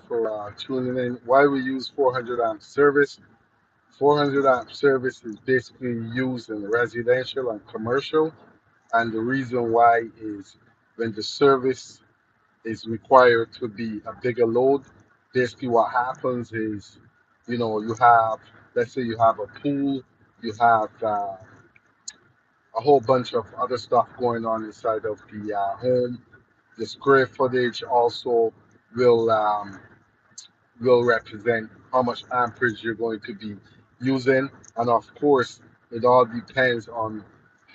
for tuning in. Why we use 400 amp service? 400 amp service is basically used in residential and commercial, and the reason why is when the service is required to be a bigger load. Basically, what happens is, you have, let's say, you have a pool, you have a whole bunch of other stuff going on inside of the home. The square footage also will um, will represent how much amperage you're going to be using. And of course, it all depends on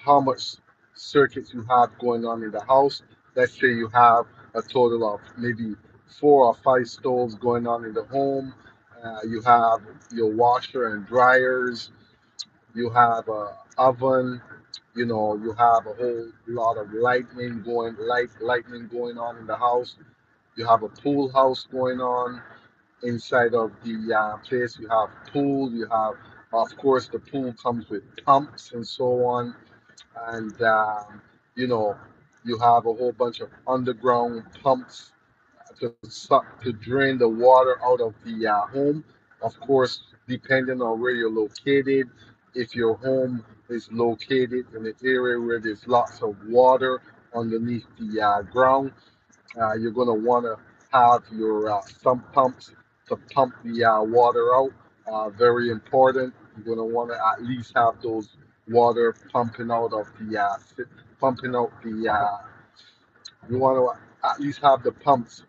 how much circuits you have going on in the house. Let's say you have a total of maybe 4 or 5 stoves going on in the home. You have your washer and dryers. You have a oven. You have a whole lot of lightning going on in the house. You have a pool house going on inside of the place. You have pool. You have, of course, the pool comes with pumps and so on, and you know, you have a whole bunch of underground pumps to suck to drain the water out of the home. Of course, depending on where you're located, if your home is located in an area where there's lots of water underneath the ground, you're going to want to have your sump pumps to pump the water out. Very important. You're going to want to at least have those water pumping out of the pumping out the. You want to at least have the pumps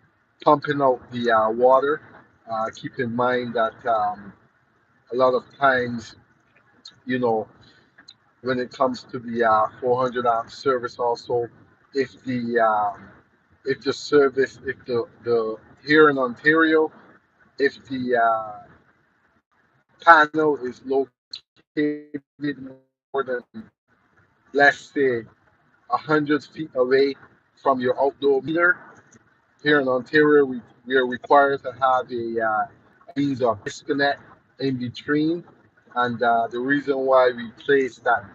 pumping out the water. Keep in mind that a lot of times, you know, when it comes to the 400 amp service, also, if the service, if the here in Ontario, if the panel is located more than, let's say, 100 feet away from your outdoor meter, here in Ontario, we are required to have a means of disconnect in between. And the reason why we place that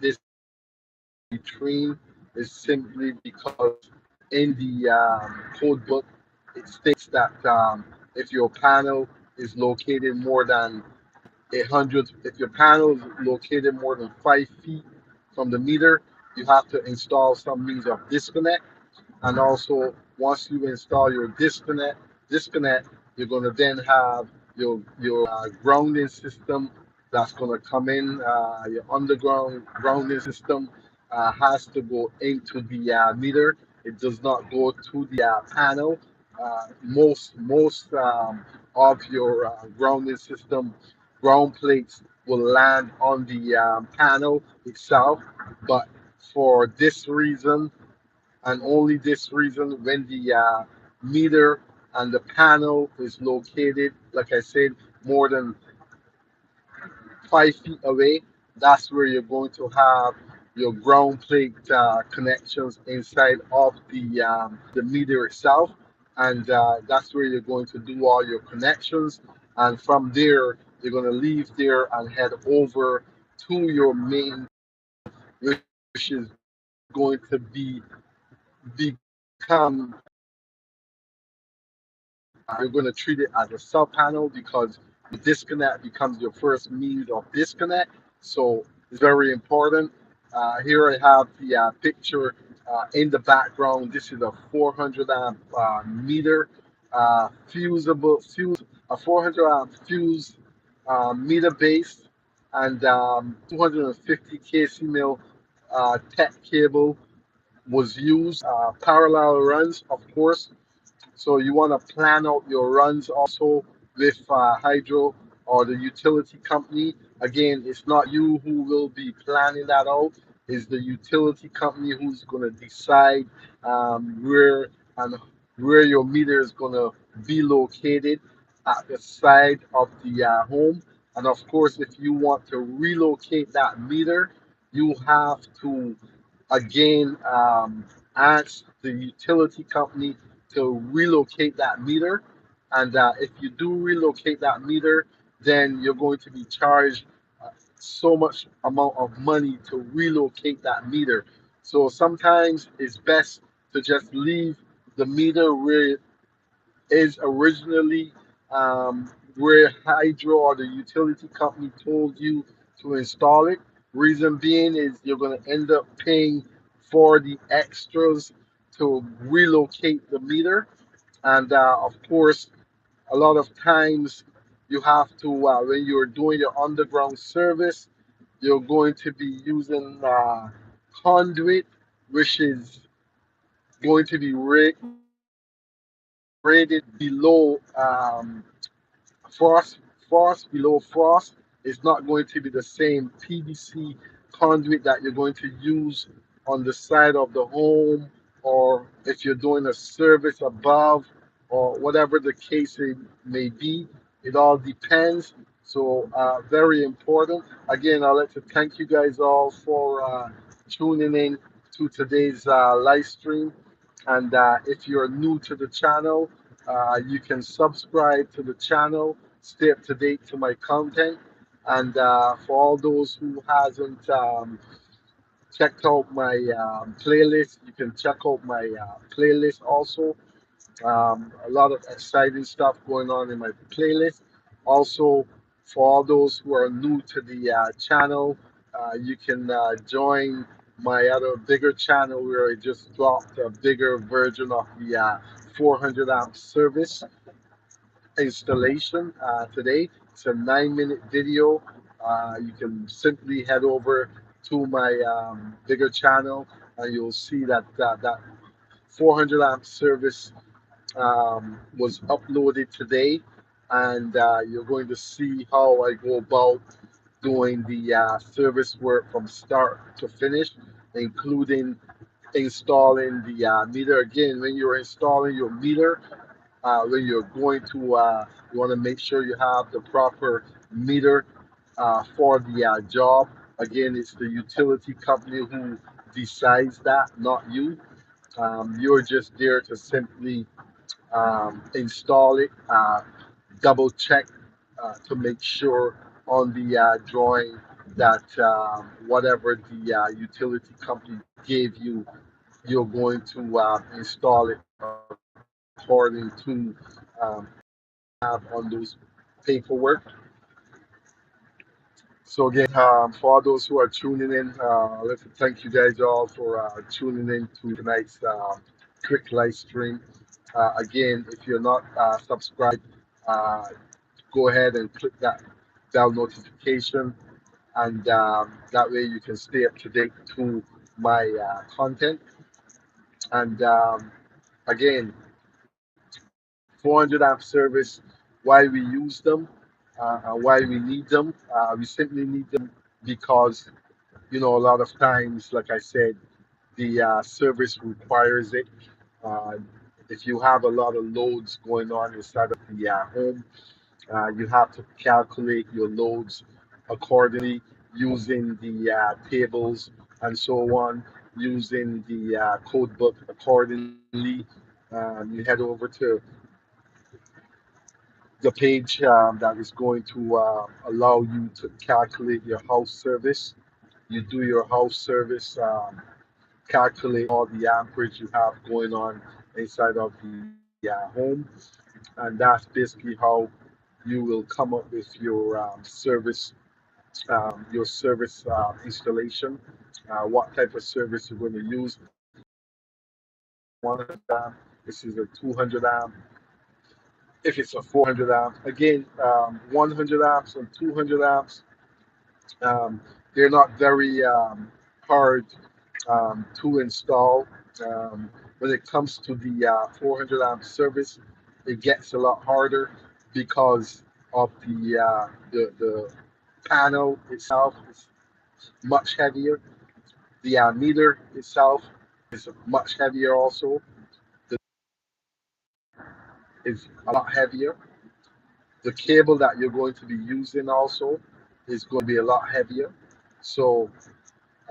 between is simply because in the code book it states that if your panel is located more than 100, if your panel is located more than 5 feet from the meter, you have to install some means of disconnect. And also, once you install your disconnect, you're going to then have your grounding system that's going to come in. Your underground grounding system has to go into the meter. It does not go to the panel. Most of your grounding system ground plates will land on the panel itself, but for this reason and only this reason, when the meter and the panel is located, like I said, more than 5 feet away, that's where you're going to have your ground plate connections inside of the meter itself, and that's where you're going to do all your connections. And from there, you're going to leave there and head over to your main, which is going to become you're going to treat it as a sub panel because the disconnect becomes your first means of disconnect. So it's very important. Here I have the picture in the background. This is a 400 amp meter a 400 amp fuse meter base, and 250 kc mil tech cable was used. Parallel runs, of course, so you want to plan out your runs also with Hydro or the utility company. Again, it's not you who will be planning that out. It's the utility company who's going to decide where and where your meter is going to be located at the side of the home. And of course, if you want to relocate that meter, you have to again ask the utility company to relocate that meter. And if you do relocate that meter, then you're going to be charged so much amount of money to relocate that meter. So sometimes it's best to just leave the meter is originally where Hydro or the utility company told you to install it. Reason being is you're going to end up paying for the extras to relocate the meter. And of course, a lot of times you have to, when you're doing your underground service, you're going to be using conduit, which is going to be rated below frost, frost below frost is not going to be the same PVC conduit that you're going to use on the side of the home, or if you're doing a service above, or whatever the case it may be. It all depends. So very important. Again, I'd like to thank you guys all for tuning in to today's live stream. And if you're new to the channel, you can subscribe to the channel, stay up to date to my content. And for all those who hasn't checked out my playlist, you can check out my playlist also. A lot of exciting stuff going on in my playlist. Also, for all those who are new to the channel, you can join my other bigger channel where I just dropped a bigger version of the 400 amp service installation today. It's a 9-minute video. You can simply head over to my bigger channel and you'll see that that 400 amp service was uploaded today, and you're going to see how I go about doing the service work from start to finish, including installing the meter. Again, when you're installing your meter, when you're going to, you want to make sure you have the proper meter for the job. Again, it's the utility company who decides that, not you. You're just there to simply install it, double check to make sure on the drawing that whatever the utility company gave you, you're going to install it according to have on those paperwork. So again, for all those who are tuning in, I'd like to thank you guys all for tuning in to tonight's quick live stream. Again, if you're not subscribed, uh, go ahead and click that bell notification, and that way you can stay up to date to my content. And again, 400 amp service, why we use them, and why we need them. We simply need them because, a lot of times, like I said, the service requires it. Uh, if you have a lot of loads going on inside of the home, you have to calculate your loads accordingly using the tables and so on, using the code book accordingly. You head over to the page that is going to allow you to calculate your house service. You do your house service, calculate all the amperage you have going on inside of the home, and that's basically how you will come up with your service installation, what type of service you're going to use. This is a 100 amp. This is a 200 amp. If it's a 400 amp, again, 100 amps and 200 amps, um, they're not very hard to install. When it comes to the 400 amp service, it gets a lot harder because of the panel itself is much heavier. The meter itself is much heavier also. The is a lot heavier. The cable that you're going to be using also is going to be a lot heavier. So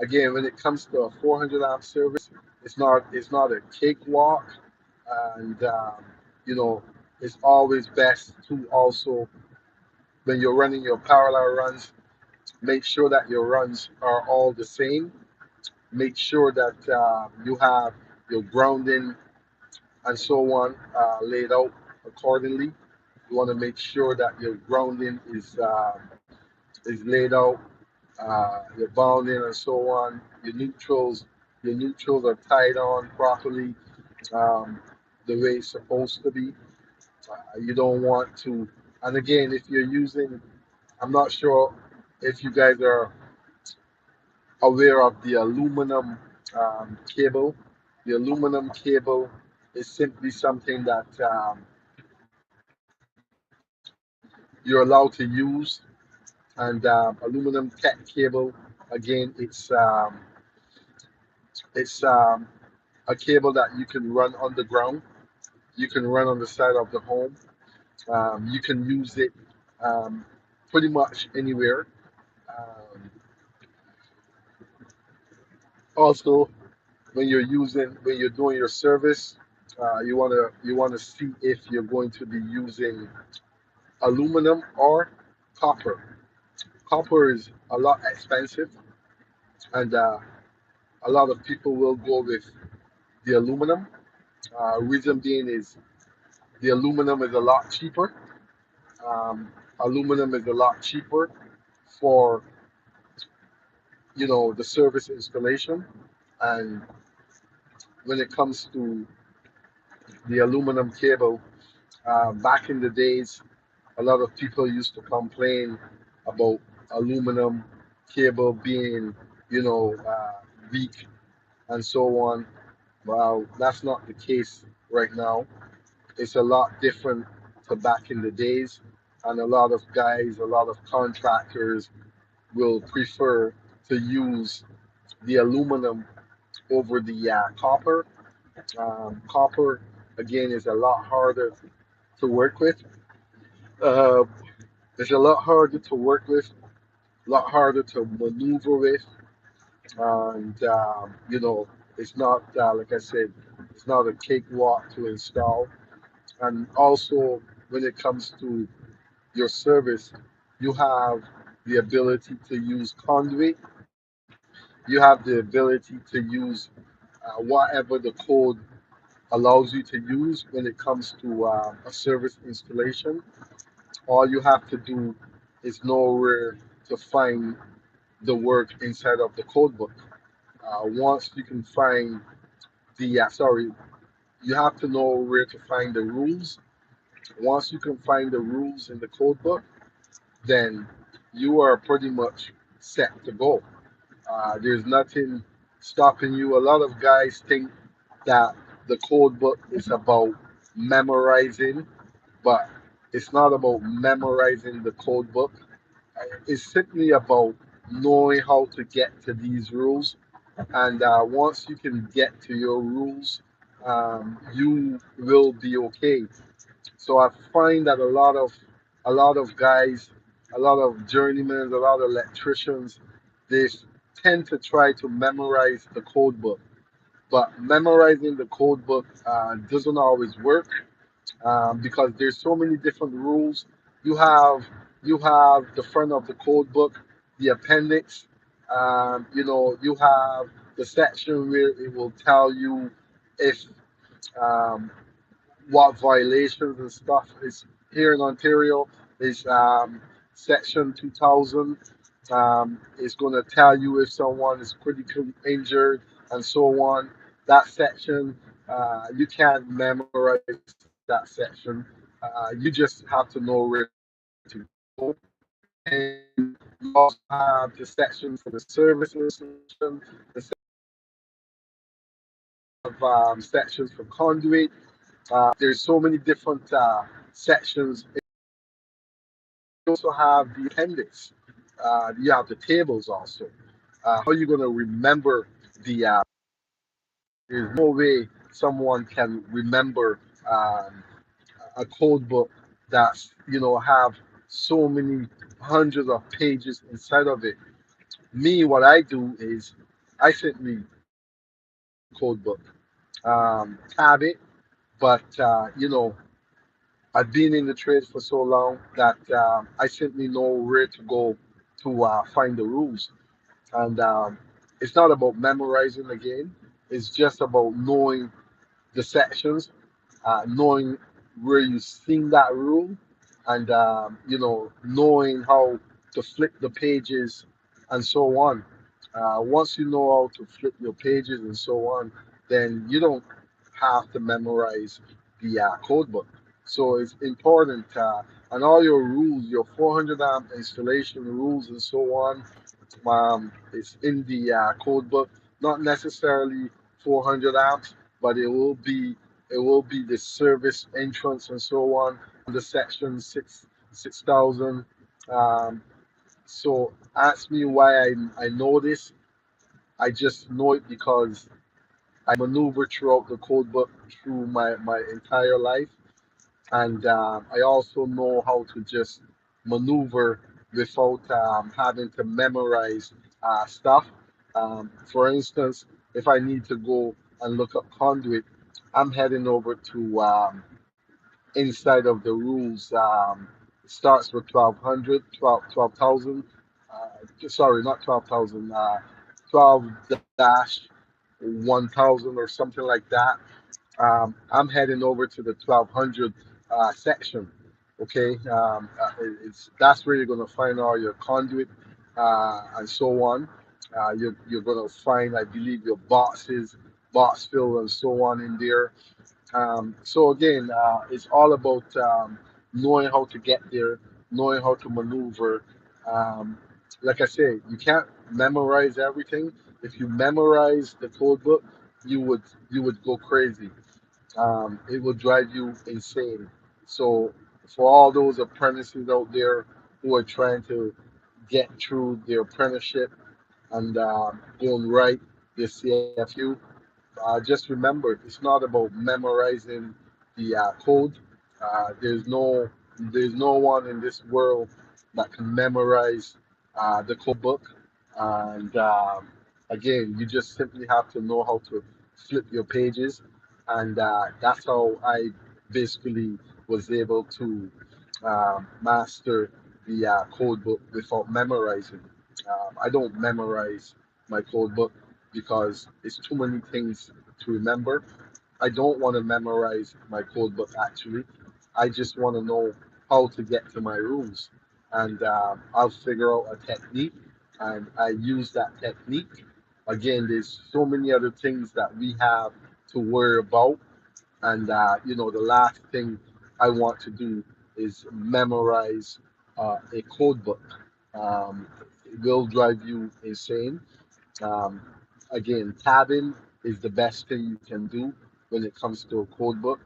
again, when it comes to a 400 amp service, it's not a cakewalk, and you know it's always best to also, when you're running your parallel runs, make sure that your runs are all the same. Make sure that you have your grounding and so on laid out accordingly. You want to make sure that your grounding is laid out, your bounding and so on. Your neutrals are tied on properly, um, the way it's supposed to be. You don't want to. And again, if you're using, I'm not sure if you guys are aware of the aluminum cable. The aluminum cable is simply something that you're allowed to use, and aluminum tech cable. Again, it's a cable that you can run underground. You can run on the side of the home. You can use it um, pretty much anywhere. Um, Also, when you're doing your service, you wanna see if you're going to be using aluminum or copper. Copper is a lot expensive, and a lot of people will go with the aluminum. Reason being is the aluminum is a lot cheaper. Um, Aluminum is a lot cheaper for the service installation, and when it comes to the aluminum cable, back in the days, a lot of people used to complain about aluminum cable being, weak and so on. Well, that's not the case right now. It's a lot different to back in the days, and a lot of guys, a lot of contractors will prefer to use the aluminum over the copper. Copper, again, is a lot harder to work with. Uh, it's a lot harder to work with, a lot harder to maneuver with, and it's not like I said, it's not a cakewalk to install. And also, when it comes to your service, you have the ability to use conduit. You have the ability to use whatever the code allows you to use when it comes to a service installation. All you have to do is know where to find the work inside of the code book. Once you can find sorry, you have to know where to find the rules. Once you can find the rules in the code book, then you are pretty much set to go. There's nothing stopping you. A lot of guys think that the code book is about memorizing, but it's not about memorizing the code book. It's simply about knowing how to get to these rules. And once you can get to your rules, you will be okay. So I find that a lot of guys, a lot of journeymen, a lot of electricians, they tend to try to memorize the code book. But memorizing the code book doesn't always work because there's so many different rules. You have you have the front of the code book, the appendix. You have the section where it will tell you if um, what violations and stuff is here in Ontario is Section 2000. It's going to tell you if someone is critically injured and so on. That section, you can't memorize that section. You just have to know where to go. And you also have the sections for the service installation, the sections for conduit. There's so many different sections. You also have the appendix. You have the tables also. How are you going to remember the? There's no way someone can remember a code book that's have so many hundreds of pages inside of it. Me, what I do is I simply code book, tab it, but I've been in the trade for so long that I simply know where to go to find the rules. And it's not about memorizing again. It's just about knowing the sections, knowing where you sing that rule, and knowing how to flip the pages and so on. Once you know how to flip your pages and so on, then you don't have to memorize the code book. So it's important, and all your rules, your 400 amp installation rules and so on, is in the code book. Not necessarily 400 amps, but it will be the service entrance and so on. The section 6000. Um, so ask me why I know this. I just know it because I maneuver throughout the code book through my entire life, and I also know how to just maneuver without having to memorize stuff. For instance, if I need to go and look up conduit, I'm heading over to inside of the rules. It starts with 1200, 12,000. Sorry, not 12,000, 12 dash 1000 or something like that. I'm heading over to the 1200 section. Okay, it's that's where you're gonna find all your conduit and so on. You're gonna find, I believe, your boxes, box fill, and so on in there. So again, it's all about knowing how to get there, knowing how to maneuver. Um, like I say, you can't memorize everything. If you memorize the code book, you would you would go crazy. It will drive you insane. So for all those apprentices out there who are trying to get through their apprenticeship and doing right their CFU, just remember, it's not about memorizing the code. There's no one in this world that can memorize the code book. And again, you just simply have to know how to flip your pages, and that's how I basically was able to master the code book without memorizing. I don't memorize my code book because it's too many things to remember. I don't want to memorize my code book actually. I just want to know how to get to my rules. And I'll figure out a technique and I use that technique. Again, there's so many other things that we have to worry about. And, the last thing I want to do is memorize a code book. It will drive you insane. um, Again, tabbing is the best thing you can do when it comes to a code book,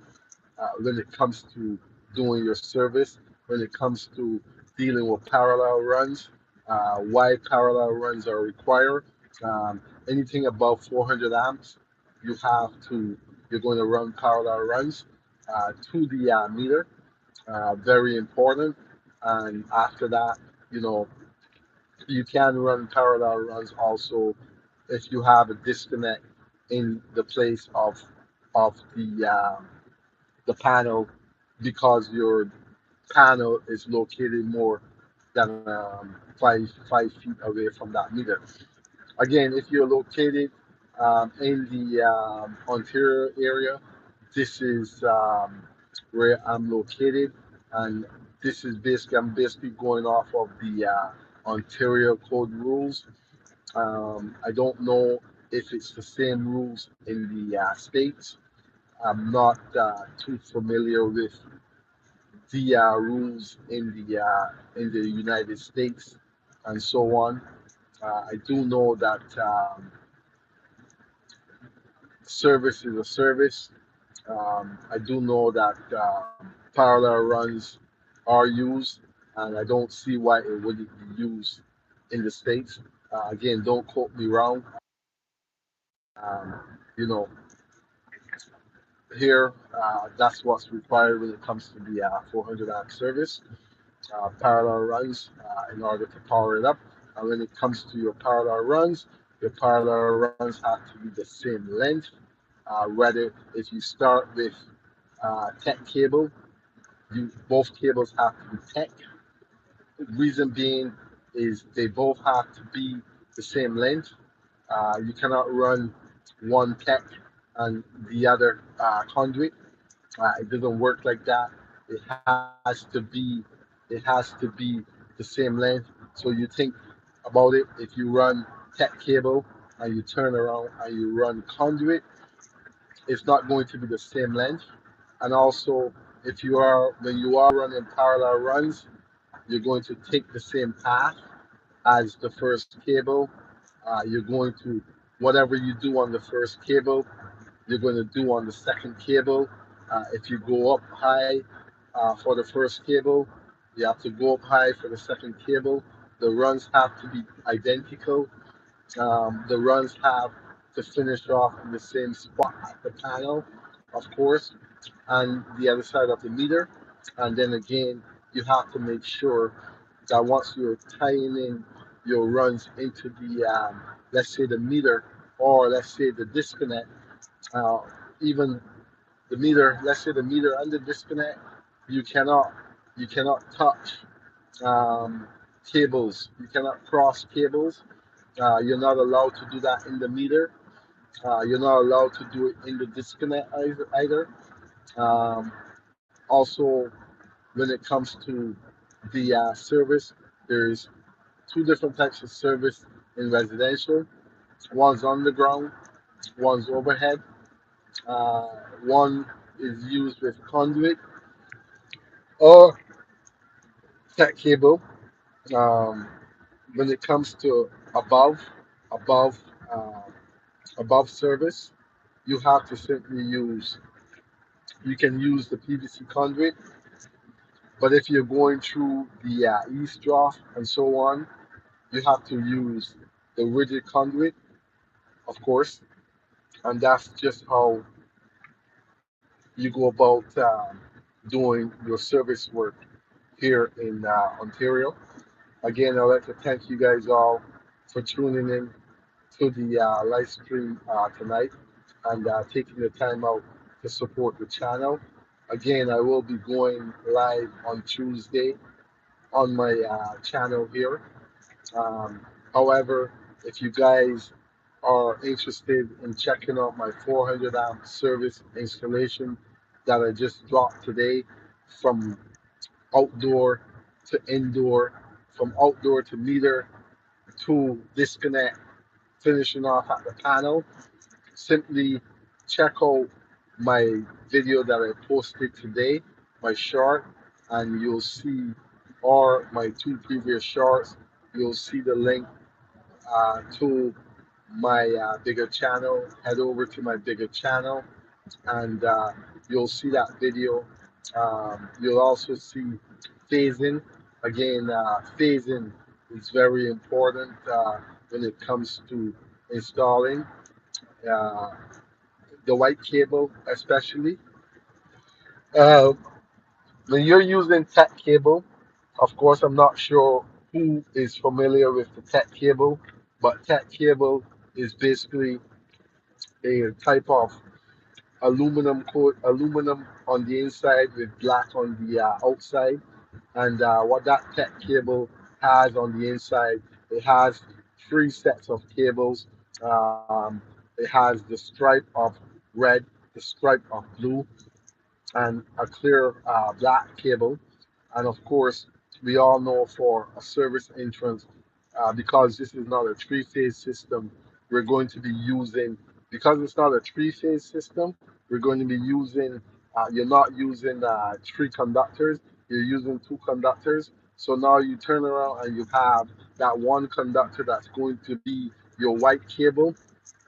when it comes to doing your service, when it comes to dealing with parallel runs, why parallel runs are required. Anything above 400 amps, you have to, you're going to run parallel runs to the meter. Very important. And after that, you know, you can run parallel runs also if you have a disconnect in the place of the panel, because your panel is located more than 5 feet away from that meter. Again, if you're located in the Ontario area, this is where I'm located, and this is basically, I'm basically going off of the Ontario code rules. I don't know if it's the same rules in the states. I'm not too familiar with the rules in the United States and so on. I do know that service is a service. I do know that parallel runs are used, and I don't see why it wouldn't be used in the states. Again, don't quote me wrong. Um, you know, Here, that's what's required when it comes to the 400 amp service. Parallel runs in order to power it up. And when it comes to your parallel runs have to be the same length. Whether if you start with tech cable, both cables have to be tech. Reason being is they both have to be the same length. You cannot run one tech and the other conduit. It doesn't work like that. It has to be it has to be the same length. So you think about it. If you run tech cable and you turn around and you run conduit, it's not going to be the same length. And also, if you are when you are running parallel runs, you're going to take the same path as the first cable. You're going to whatever you do on the first cable, you're going to do on the second cable. If you go up high for the first cable, you have to go up high for the second cable. The runs have to be identical. The runs have to finish off in the same spot at the panel, of course, and the other side of the meter. And then again, you have to make sure that once you're tying in your runs into the, let's say the meter, or let's say the disconnect, uh, even the meter, let's say the meter and the disconnect, you cannot you cannot touch um, cables. You cannot cross cables. You're not allowed to do that in the meter. You're not allowed to do it in the disconnect either. Um, Also, when it comes to the service, there's two different types of service in residential. One's underground, one's overhead. Uh, One is used with conduit or tech cable. Um, when it comes to above, uh, above service, you have to simply use. You can use the PVC conduit, but if you're going through the east draft and so on, you have to use the rigid conduit, of course, and that's just how you go about doing your service work here in Ontario. Again, I'd like to thank you guys all for tuning in to the live stream tonight and taking the time out to support the channel. Again, I will be going live on Tuesday on my channel here. Um, However, if you guys are interested in checking out my 400 amp service installation that I just dropped today from outdoor to indoor, from outdoor to meter to disconnect, finishing off at the panel, simply check out my video that I posted today, my short, and you'll see, or my two previous shorts, you'll see the link to my bigger channel. Head over to my bigger channel and you'll see that video. You'll also see phasing. Again, phasing is very important when it comes to installing uh, the white cable, especially. Uh, when you're using tech cable, of course, I'm not sure who is familiar with the tech cable, but tech cable is basically a type of aluminum on the inside with black on the outside. And what that tech cable has on the inside, it has three sets of cables. It has the stripe of red, the stripe of blue, and a clear black cable. And of course, we all know for a service entrance, because this is not a three-phase system, we're going to be using, because it's not a three-phase system, we're going to be using, you're not using three conductors, you're using two conductors. So now you turn around and you have that one conductor that's going to be your white cable,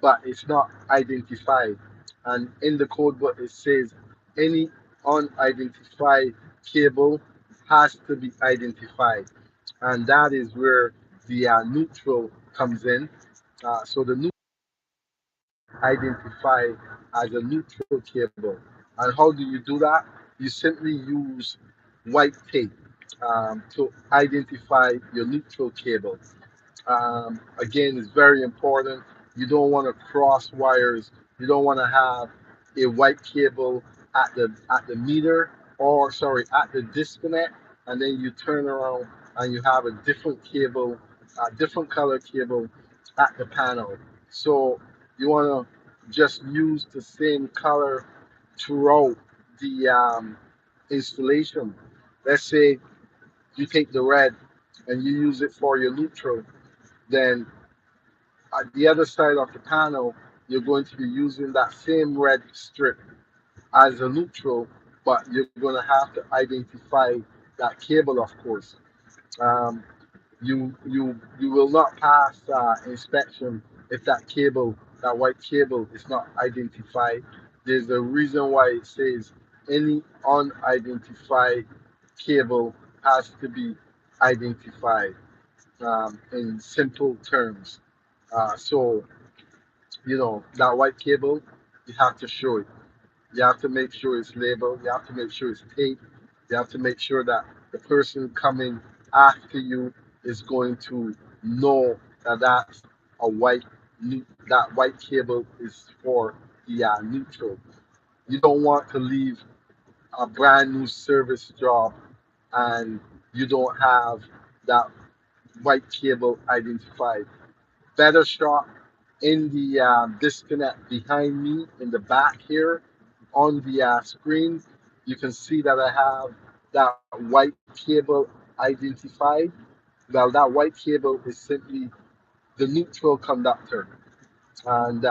but it's not identified. And in the code book, it says any unidentified cable has to be identified. And that is where the neutral comes in. So the neutral identified as a neutral cable. And how do you do that? You simply use white tape to identify your neutral cable. Again, it's very important. You don't want to cross wires. You don't want to have a white cable at the meter, or sorry, at the disconnect, and then you turn around and you have a different cable, a different color cable at the panel. So you want to just use the same color throughout. the installation. Let's say you take the red and you use it for your neutral, then at the other side of the panel, you're going to be using that same red strip as a neutral, but you're going to have to identify that cable, of course. Um, you will not pass inspection if that cable, that white cable, is not identified. There's a reason why it says any unidentified cable has to be identified in simple terms. So that white cable, you have to show it. You have to make sure it's labeled. You have to make sure it's taped. You have to make sure that the person coming after you is going to know that that's a that white cable is for the neutral. You don't want to leave a brand new service job and you don't have that white cable identified. Better shot in the disconnect behind me in the back here on the screen. You can see that I have that white cable identified. Well, that white cable is simply the neutral conductor. And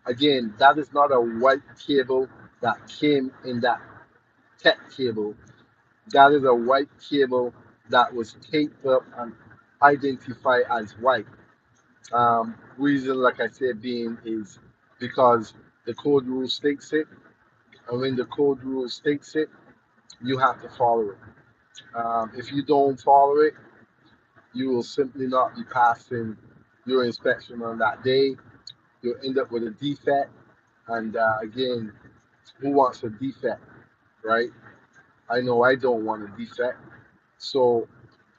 again, that is not a white cable that came in that tech cable. That is a white cable that was taped up and identified as white. Reason, like I said, being is because the code rule states it, and when the code rule states it, you have to follow it. If you don't follow it, you will simply not be passing your inspection on that day. You'll end up with a defect, and again, who wants a defect, right? I know I don't want a defect. So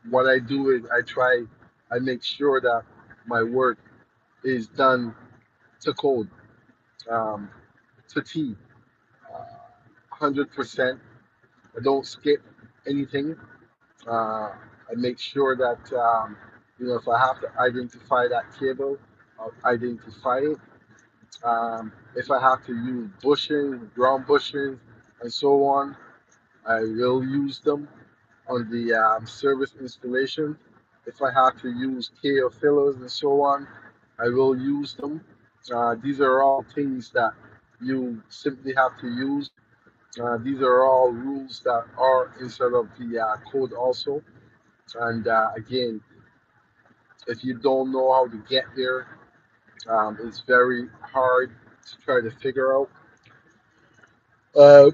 what I do is I make sure that my work is done to code, um, to T, 100%. I don't skip anything. I make sure that if I have to identify that cable, I'll identify it. If I have to use bushings, ground bushings, and so on, I will use them on the service installation. If I have to use KO fillers and so on, I will use them. These are all things that you simply have to use. These are all rules that are inside of the code also. And again, if you don't know how to get there, it's very hard to try to figure out. Uh,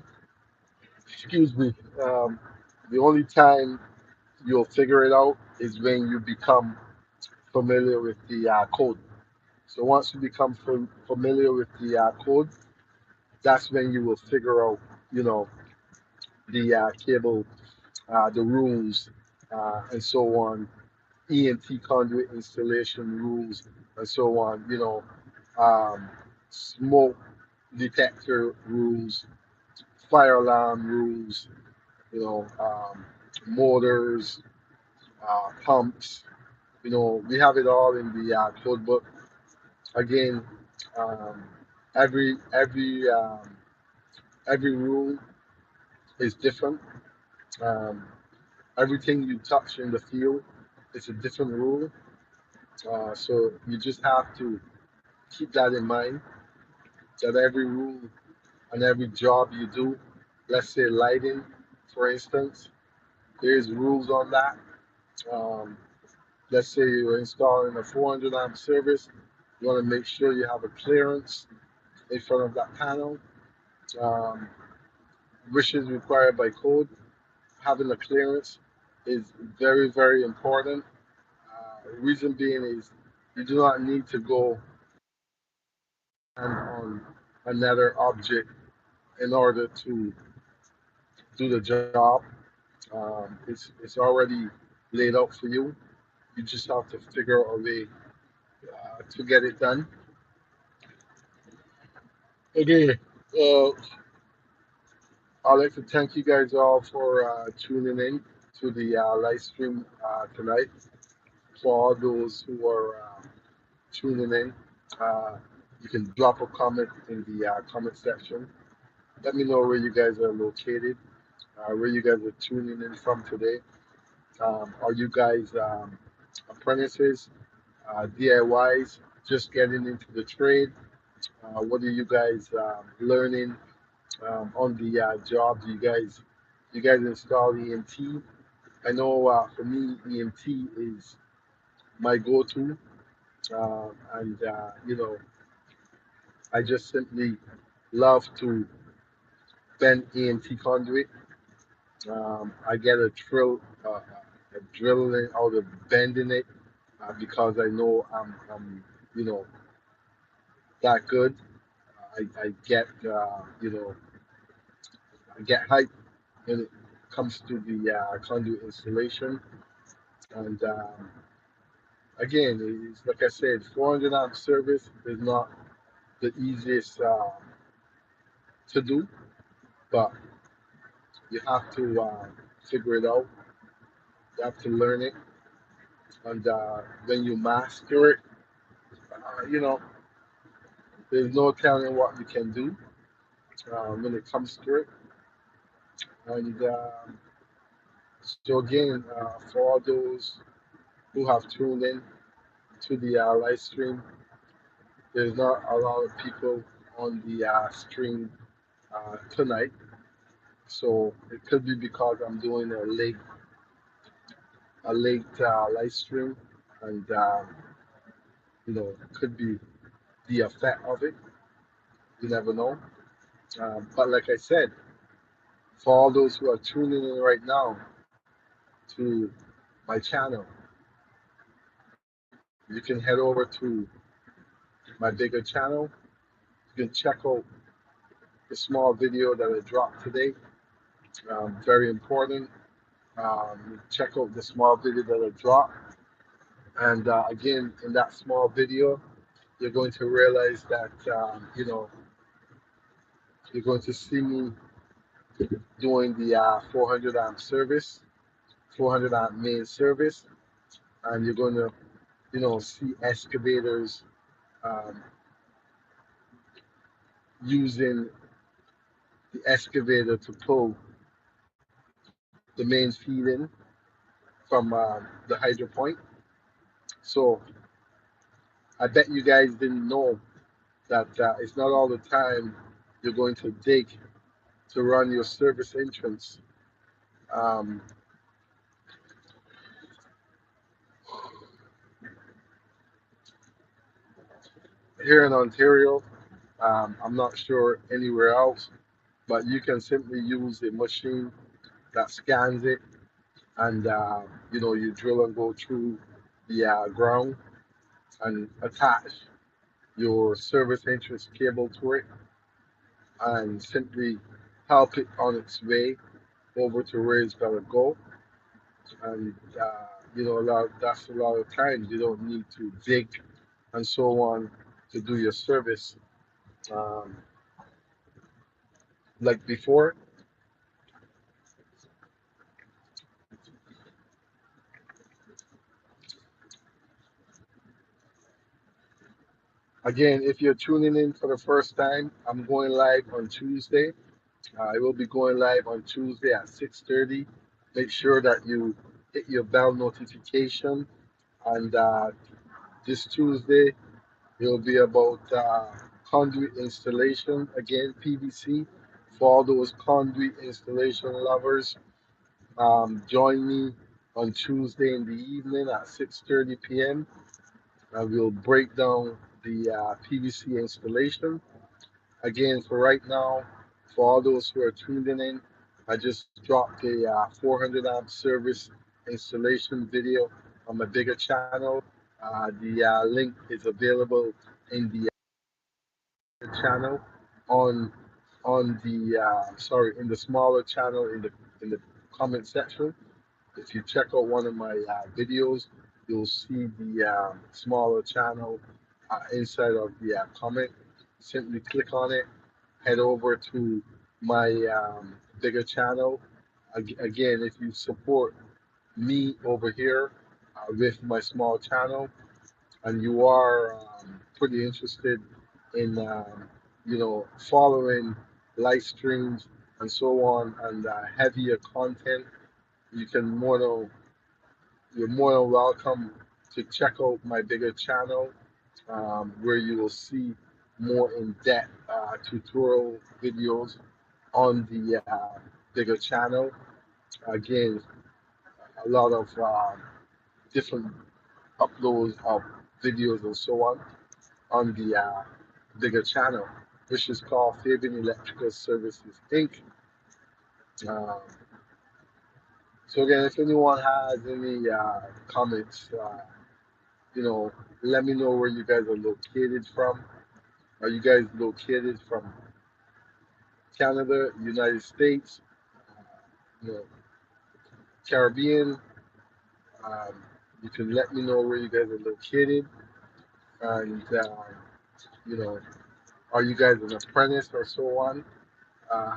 excuse me. Um, the only time you'll figure it out is when you become familiar with the code. So once you become familiar with the code, that's when you will figure out, you know, the cable, the rules, and so on, ENT conduit installation rules, and so on. Smoke detector rules, fire alarm rules. Motors, pumps. We have it all in the code book. Again, um, every rule is different. Um, Everything you touch in the field is a different rule. So you just have to keep that in mind that every rule and every job you do, let's say lighting, for instance, there's rules on that. Um, let's say you're installing a 400 amp service, you want to make sure you have a clearance in front of that panel, um, which is required by code. Having a clearance is very, very important. Reason being is you do not need to go on another object in order to do the job. It's already laid out for you. You just have to figure out a way to get it done. Okay, uh, I'd like to thank you guys all for tuning in to the live stream tonight. For all those who are tuning in, uh, you can drop a comment in the comment section. Let me know where you guys are located, where you guys are tuning in from today. Are you guys apprentices, DIYs, just getting into the trade? What are you guys learning on the job? Do you guys install EMT? I know for me, EMT is my go-to, and I just simply love to bend EMT conduit. I get a drilling out of bending it because I know I'm you know that good. I get I get hype when it comes to the conduit installation, and again, it's like I said, 400 amp service is not the easiest to do, but you have to figure it out. You have to learn it, and when you master it, you know, there's no telling what you can do when it comes to it. And so again, for all those who have tuned in to the live stream, there's not a lot of people on the stream tonight, so it could be because I'm doing a late live stream, and it could be the effect of it. You never know. But like I said, for all those who are tuning in right now to my channel, you can head over to my bigger channel. You can check out the small video that I dropped today. Very important. Check out the small video that I dropped. And again, in that small video, you're going to realize that, you're going to see me doing the 400 amp service, 400 amp main service. And you're going to, see excavators um, using the excavator to pull the main feed in from the hydro point. So I bet you guys didn't know that it's not all the time you're going to dig to run your service entrance. Um, Here in Ontario, I'm not sure anywhere else, but you can simply use a machine that scans it, and you drill and go through the ground and attach your service entrance cable to it, and simply help it on its way over to where it's gonna go. And that's a lot of times you don't need to dig and so on to do your service um, like before. Again, if you're tuning in for the first time, I'm going live on Tuesday. I will be going live on Tuesday at 6:30. Make sure that you hit your bell notification. And this Tuesday, it'll be about conduit installation. Again, PVC. For all those conduit installation lovers, join me on Tuesday in the evening at 6:30 p.m. We'll break down the PVC installation. Again, for right now, for all those who are tuning in, I just dropped a 400 amp service installation video on my bigger channel. The link is available in the channel on the sorry, in the smaller channel in the comment section. If you check out one of my videos, you'll see the smaller channel inside of the comment. Simply click on it, head over to my bigger channel. Again, if you support me over here with my small channel, and you are pretty interested in, following live streams and so on, and heavier content, you can more than you're more than welcome to check out my bigger channel, where you will see more in-depth tutorial videos on the bigger channel. Again, a lot of different uploads of videos and so on the bigger channel, which is called Fabian Electrical Services Inc. Um, so again, if anyone has any comments, you know, let me know where you guys are located from. Are you guys located from Canada, United States, you know, Caribbean? Um, you can let me know where you guys are located, and you know, are you guys an apprentice or so on?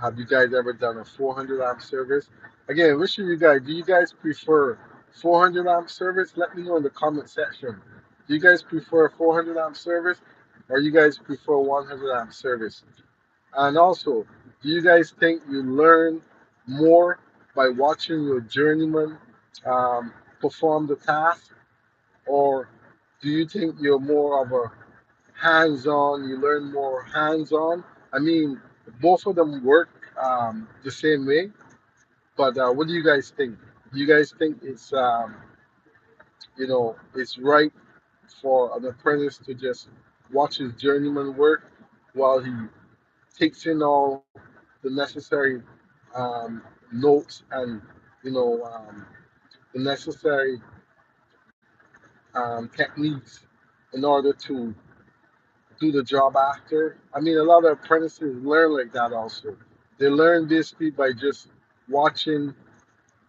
Have you guys ever done a 400 amp service? Again, which of you guys do you guys prefer 400 amp service? Let me know in the comment section. Do you guys prefer 400 amp service, or you guys prefer 100 amp service? And also, do you guys think you learn more by watching your journeyman um, perform the task, or do you think you're more of a hands-on? You learn more hands-on. I mean, both of them work the same way, but what do you guys think? Do you guys think it's it's right for an apprentice to just watch his journeyman work while he takes in all the necessary um, notes and the necessary techniques in order to do the job after. I mean, a lot of apprentices learn like that also. They learn basically by just watching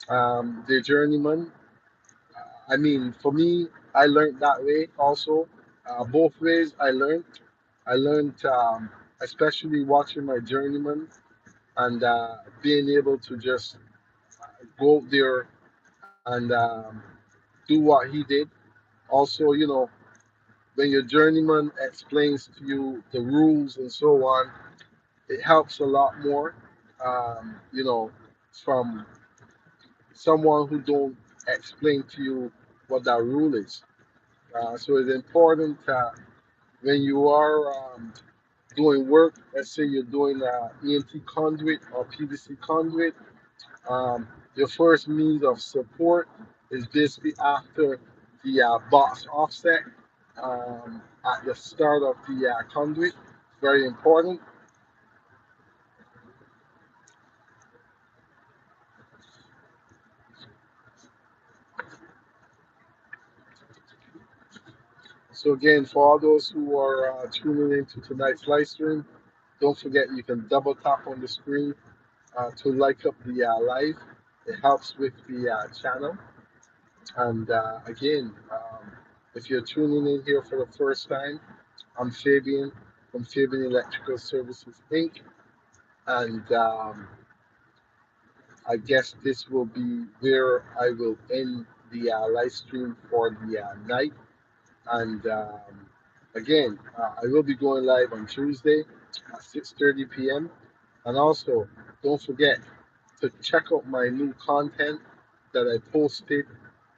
their journeyman. I mean, for me, I learned that way also. Both ways I learned. I learned, especially watching my journeyman and being able to just go out there and do what he did. Also, when your journeyman explains to you the rules and so on, it helps a lot more, from someone who don't explain to you what that rule is. So it's important when you are doing work, let's say you're doing ENT conduit or PVC conduit, your first means of support is basically after the box offset at the start of the conduit. Very important. So again, for all those who are tuning into tonight's live stream, don't forget you can double tap on the screen to like up the live. It helps with the channel. And again, if you're tuning in here for the first time, I'm Fabian from Fabian Electrical Services Inc. And I guess this will be where I will end the live stream for the night. And again, I will be going live on Tuesday at 6:30 p.m. And also, don't forget to check out my new content that I posted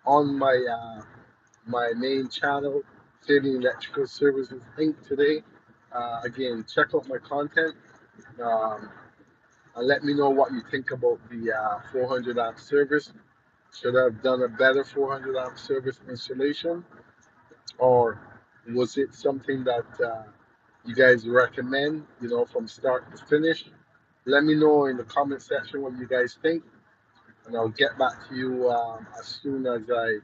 on my main channel, Fabian Electrical Services Inc. today. Again, check out my content um, and let me know what you think about the 400 amp service. Should I have done a better 400 amp service installation, or was it something that you guys recommend, from start to finish? Let me know in the comment section what you guys think, and I'll get back to you as soon as I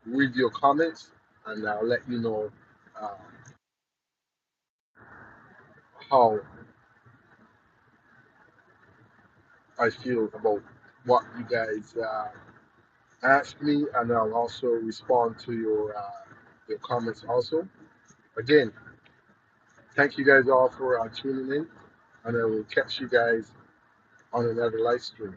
read your comments, and I'll let you know uh, how I feel about what you guys ask me, and I'll also respond to your comments also. Again, thank you guys all for tuning in, and I will catch you guys on another live stream.